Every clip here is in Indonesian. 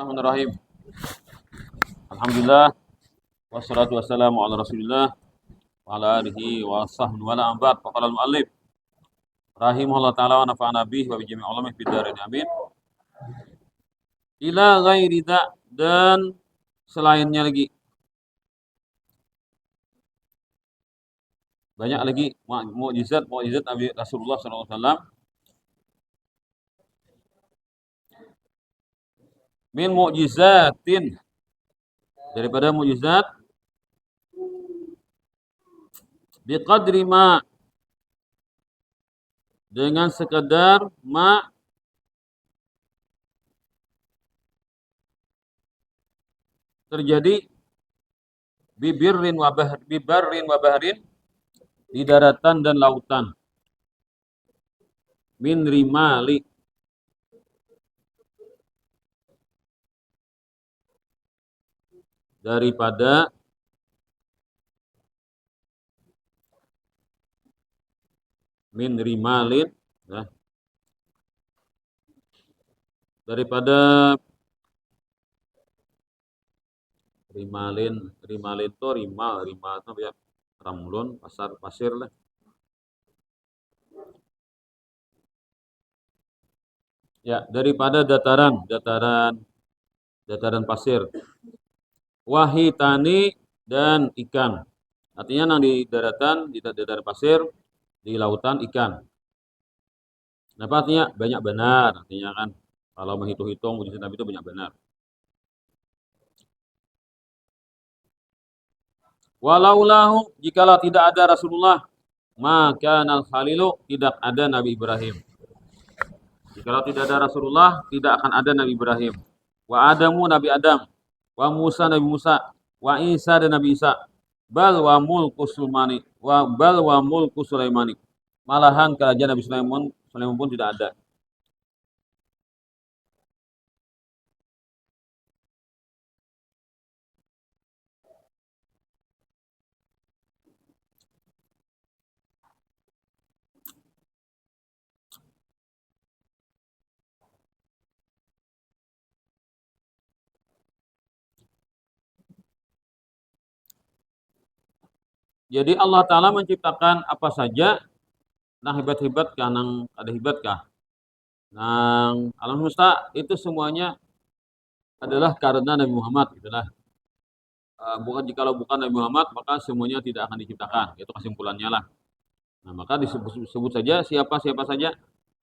Bismillahirrahmanirrahim. Alhamdulillah wassalatu wassalamu ala Rasulillah wa ala alihi wa sahbihi wa ala ambad. Faqala al-muallif rahimahullah taala wa nafa'ana bihi wa bi jami'i ulumih fid dharain amin. Ila ghairi dan selainnya lagi. Banyak lagi mukjizat Nabi Rasulullah sallallahu alaihi wasallam. Min mukjizatin, daripada mukjizat biqadri ma, dengan sekedar ma terjadi bibarrin wa bahrin, di daratan dan lautan, min rimali, daripada min rimalin, ya, daripada rimalin itu rimal itu ya, ramlun pasir lah. Ya, daripada dataran pasir. Wahitani, dan ikan. Artinya yang di daratan, di dataran pasir, di lautan ikan. Kenapa artinya? Banyak benar. Artinya kan kalau menghitung-hitung mujizat Nabi itu banyak benar. Walaulahu, jikalau tidak ada Rasulullah, maka nal khalilu, tidak ada Nabi Ibrahim. Jikalau tidak ada Rasulullah, tidak akan ada Nabi Ibrahim. Wa Adamu, Nabi Adam. Wa Musa, Nabi Musa. Wa Isa, dan Nabi Isa. Bal wa mulku Sulaimani. Malahan kerajaan Nabi Sulaiman pun tidak ada. Jadi Allah Ta'ala menciptakan apa saja, nang hebat-hebat kah, nang ada hebat kah, nang alam semesta itu semuanya adalah karena Nabi Muhammad, gitulah. Jikalau bukan Nabi Muhammad, maka semuanya tidak akan diciptakan. Itu kesimpulannya lah. Nah, maka disebut saja siapa saja,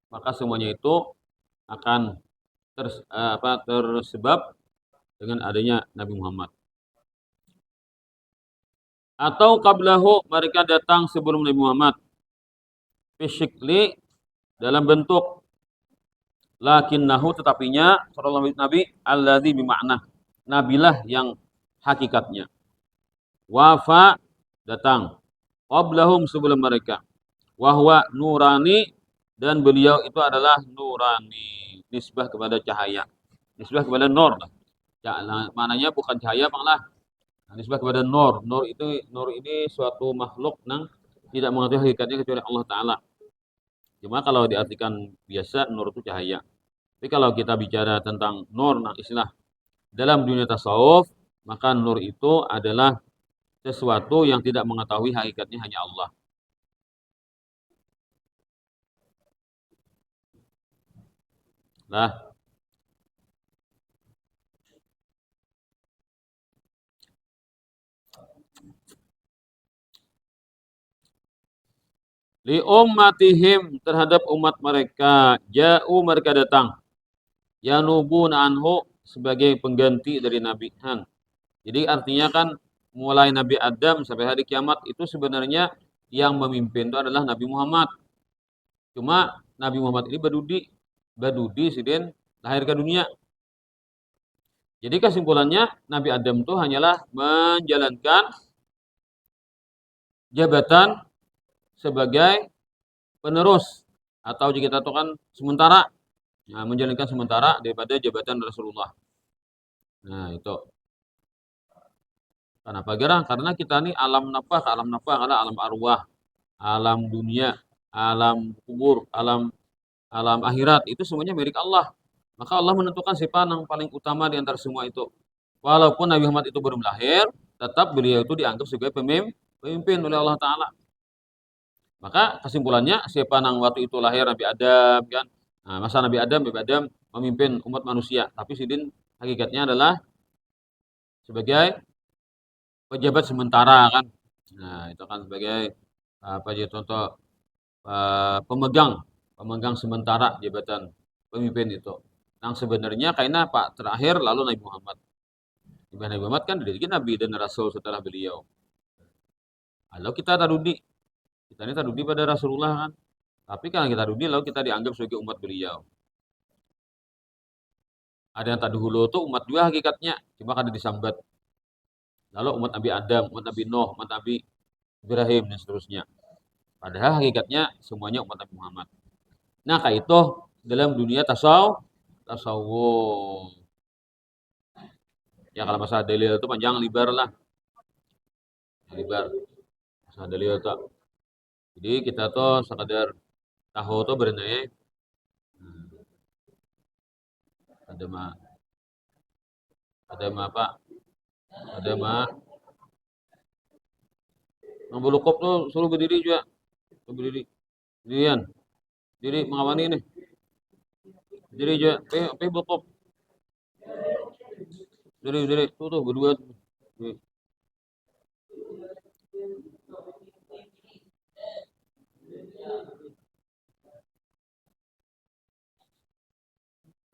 maka semuanya itu akan tersebab dengan adanya Nabi Muhammad. Atau qablahu, mereka datang sebelum Nabi Muhammad. Fisyikli, dalam bentuk. Lakinnahu, tetapinya sallallahu Nabi alladzi bimakna, nabilah yang hakikatnya. Wafa, datang. Qablahum, sebelum mereka. Wahwa nurani, dan beliau itu adalah nurani. Nisbah kepada cahaya. Nisbah kepada nur. Maknanya bukan cahaya, malah nisbah kepada nur. Nur ini suatu makhluk yang tidak mengetahui hakikatnya kecuali Allah Ta'ala. Cuma kalau diartikan biasa, nur itu cahaya. Tapi kalau kita bicara tentang nur, nah istilah dalam dunia tasawuf, maka nur itu adalah sesuatu yang tidak mengetahui hakikatnya hanya Allah. Nah, li ummatihim, terhadap umat mereka, ja'u, mereka datang, yanubun anhu, sebagai pengganti dari Nabi Han. Jadi artinya kan mulai Nabi Adam sampai hari kiamat itu sebenarnya yang memimpin itu adalah Nabi Muhammad. Cuma Nabi Muhammad ini badudi sidin lahir ke dunia. Jadi kesimpulannya Nabi Adam itu hanyalah menjalankan jabatan sebagai penerus, atau jika kita kan sementara, nah, menjalankan sementara daripada jabatan Rasulullah. Nah, itu. Kenapa gerah? Karena kita ini alam nafkah adalah alam arwah, alam dunia, alam kubur, alam akhirat, itu semuanya milik Allah. Maka Allah menentukan siapa yang paling utama di antara semua itu. Walaupun Nabi Muhammad itu belum lahir, tetap beliau itu dianggap sebagai pemimpin oleh Allah Ta'ala. Maka kesimpulannya siapa yang waktu itu lahir Nabi Adam kan. Nah, masa Nabi Adam memimpin umat manusia. Tapi sidin hakikatnya adalah sebagai pejabat sementara kan. Nah, itu kan sebagai apa aja contoh pemegang pemegang sementara jabatan pemimpin itu. Yang sebenarnya kayaknya Pak terakhir lalu Nabi Muhammad. Nabi Muhammad kan jadi nabi dan rasul setelah beliau. Kalau kita tarudi, kita ini tarudi pada Rasulullah kan. Tapi kalau kita tarudi lalu kita dianggap sebagai umat beliau. Ada yang tak dahulu itu umat juga hakikatnya, cuma kada disambat. Lalu umat Nabi Adam, umat Nabi Nuh, umat Nabi Ibrahim dan seterusnya. Padahal hakikatnya semuanya umat Nabi Muhammad. Nah, kayak itu dalam dunia tasawuf. Ya kalau masalah dalil itu panjang lebar lah, lebar. Masalah dalil itu. Jadi kita tuh sekadar tahu tuh berenai ada mah apa? Ada mah yang bulu kop tuh suruh berdiri juga, suruh berdiri. Dirian, diri mengawani nih. Diri juga, bulu kop. Diri, tuh berdua.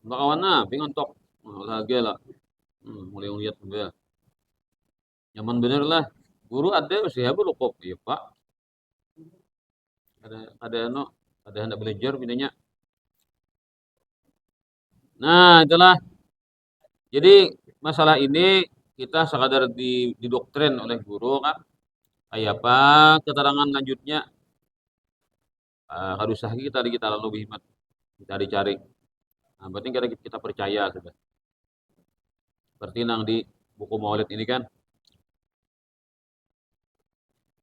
Bakawan na, pingontok. Lagi lah. Mulai lihat juga. Nyaman bener lah. Guru ada usia berlokop. Iya pak. Ada no, ada hendak belajar pindahnya. Nah itulah. Jadi masalah ini kita sekadar didoktrin oleh guru kan. Kayak apa keterangan lanjutnya harus sah kita lalu bihimat kita dicari. Nah, berarti kita percaya sudah. Seperti yang di buku Maulid ini kan.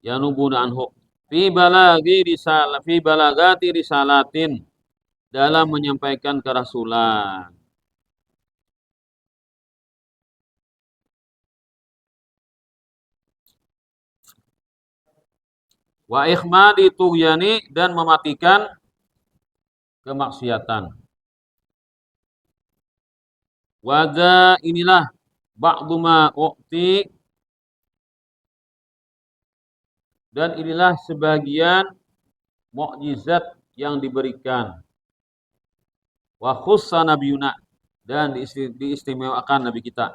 Ya nubuna anhu fi balagati risalatin dalam menyampaikan kerasulan. Wa ikhmadi tughyani dan mematikan kemaksiatan. Wada inilah ba'du ma uqti dan inilah sebagian mukjizat yang diberikan. Wa khussa nabiyuna dan diistimewakan nabi kita.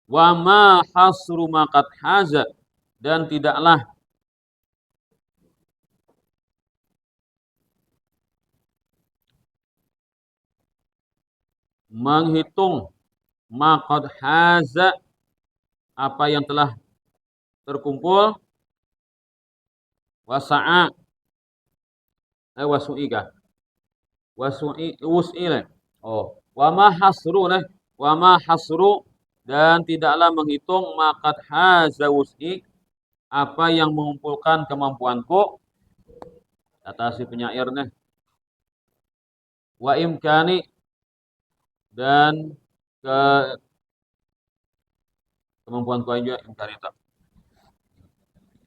Wa ma hasru maqad haza dan tidaklah menghitung maqad haza apa yang telah terkumpul wasa'a wasu'i kah wus'i lah. Oh, wa ma hasru lah, wa ma hasru dan tidaklah menghitung maqad haza wus'i apa yang mengumpulkan kemampuanku kata si penyair nih. Wa imkani dan ke kemampuanku aja imkani tak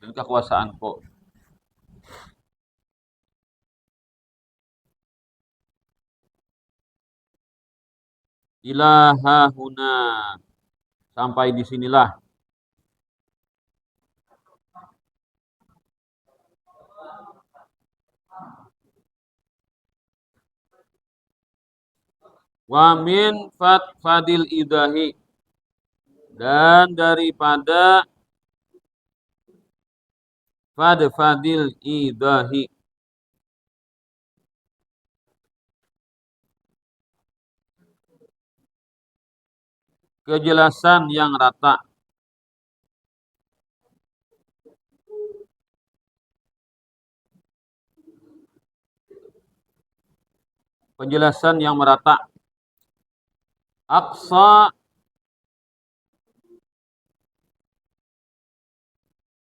dan kekuasaanku. Ilaha huna sampai di sinilah wa min fadil idahi dan daripada fadil idahi kejelasan yang rata penjelasan yang merata aksa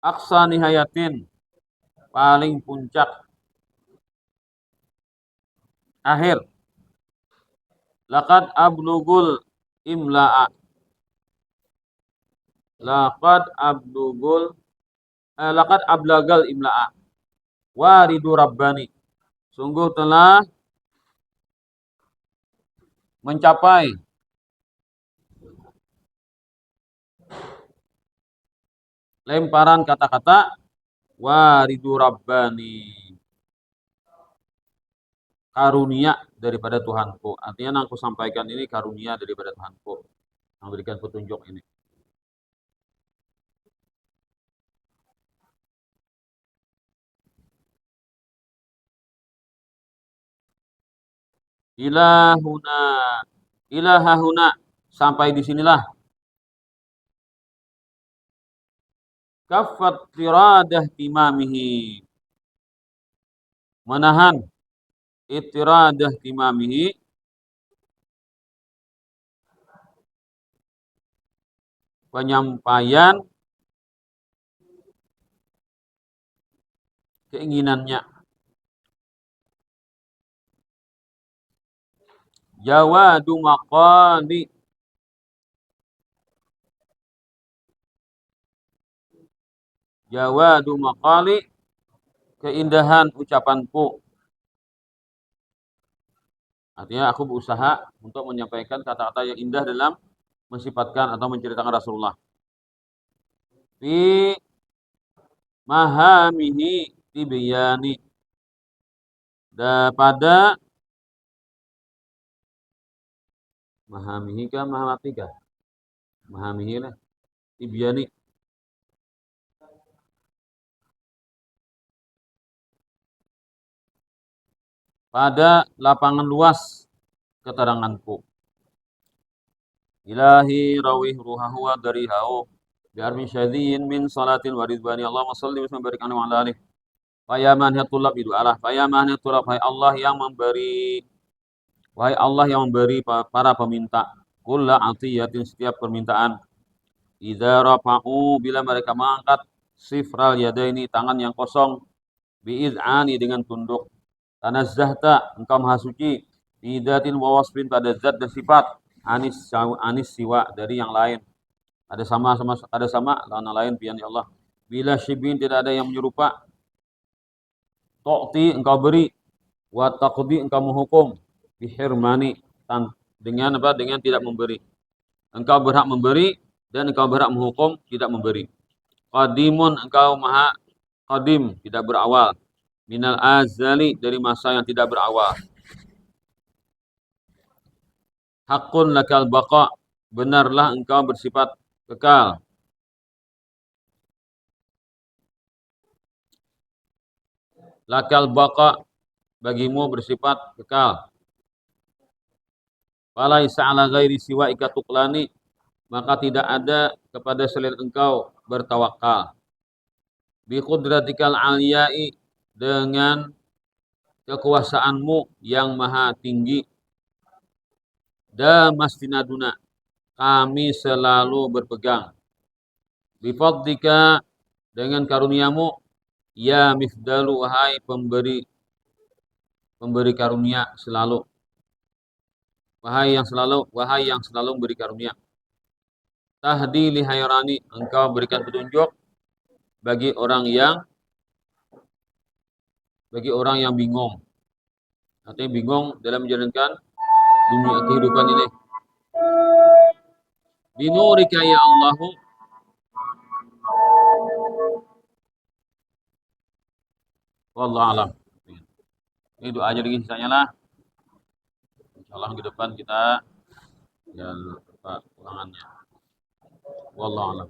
aksa nihayatin paling puncak Akhir. Laqad ablugul imla'a. Laqad ablugul laqad ablagal imla'a. Waridu rabbani. Sungguh telah mencapai lemparan kata-kata waridu rabbani. Karunia daripada Tuhanku. Artinya yang aku sampaikan ini karunia daripada Tuhanku. Yang berikan petunjuk ini. Ilahuna. Ilahahuna. Sampai di sinilah. Kaffat tiradah timamihi. Menahan itiradah timamihi. Penyampaian keinginannya. Jawadu maqali. Jawadu maqali. Keindahan ucapanku. Artinya aku berusaha untuk menyampaikan kata-kata yang indah dalam mensifatkan atau menceritakan Rasulullah. Fi mahamihi tibyani. Pada mahamihi kah mahamati kah? Mahamihi lah. Tibyani. Pada lapangan luas keteranganku. Ilahi rawih ruhahu wa darihahu bi'armin syadhiyin min salatin wa ridwani Allahumma salli wa barik alaihi wa ala alihi. Fayaman yatulab itu Allah. Fayaman yatulab. Wahai Allah yang memberi. Wahai Allah yang memberi para peminta. Kulla atiyatin setiap permintaan. Idza rafa'u bila mereka mengangkat sifral yadaini tangan yang kosong. Bi'id'ani dengan tunduk. Tanazzahta engkau maha suci. Bidatin wa wasfin pada zat dan sifat. Anis siwa dari yang lain. Ada sama lain pian ya Allah. Bila syibin tidak ada yang menyerupa. Tu'ti engkau beri, wa taqdi engkau menghukum, bihirmani dengan apa? Dengan tidak memberi. Engkau berhak memberi dan engkau berhak menghukum tidak memberi. Qadimun engkau maha qadim, tidak berawal. Minal azali dari masa yang tidak berawal. Haqqun lakal baqa, benarlah engkau bersifat kekal. Lakal baqa, bagimu bersifat kekal. Falaisa ala ghairi siwa ikatuklani, maka tidak ada kepada selain engkau bertawakal. Bi qudratikal aliyai, dengan kekuasaanmu yang maha tinggi. Damastinaduna, kami selalu berpegang. Bi fadlika, dengan karuniamu, ya mifdalu, wahai pemberi karunia selalu. Wahai yang selalu memberi karunia. Tahdi li hayrani, engkau berikan petunjuk bagi orang yang bingung. Artinya bingung dalam menjalankan dunia kehidupan ini. Binurika ya Allahu. Wallahu alam. Ini doa aja lagi sisanya lah. Insyaallah ke depan kita ya ulangannya. Wallahu alam.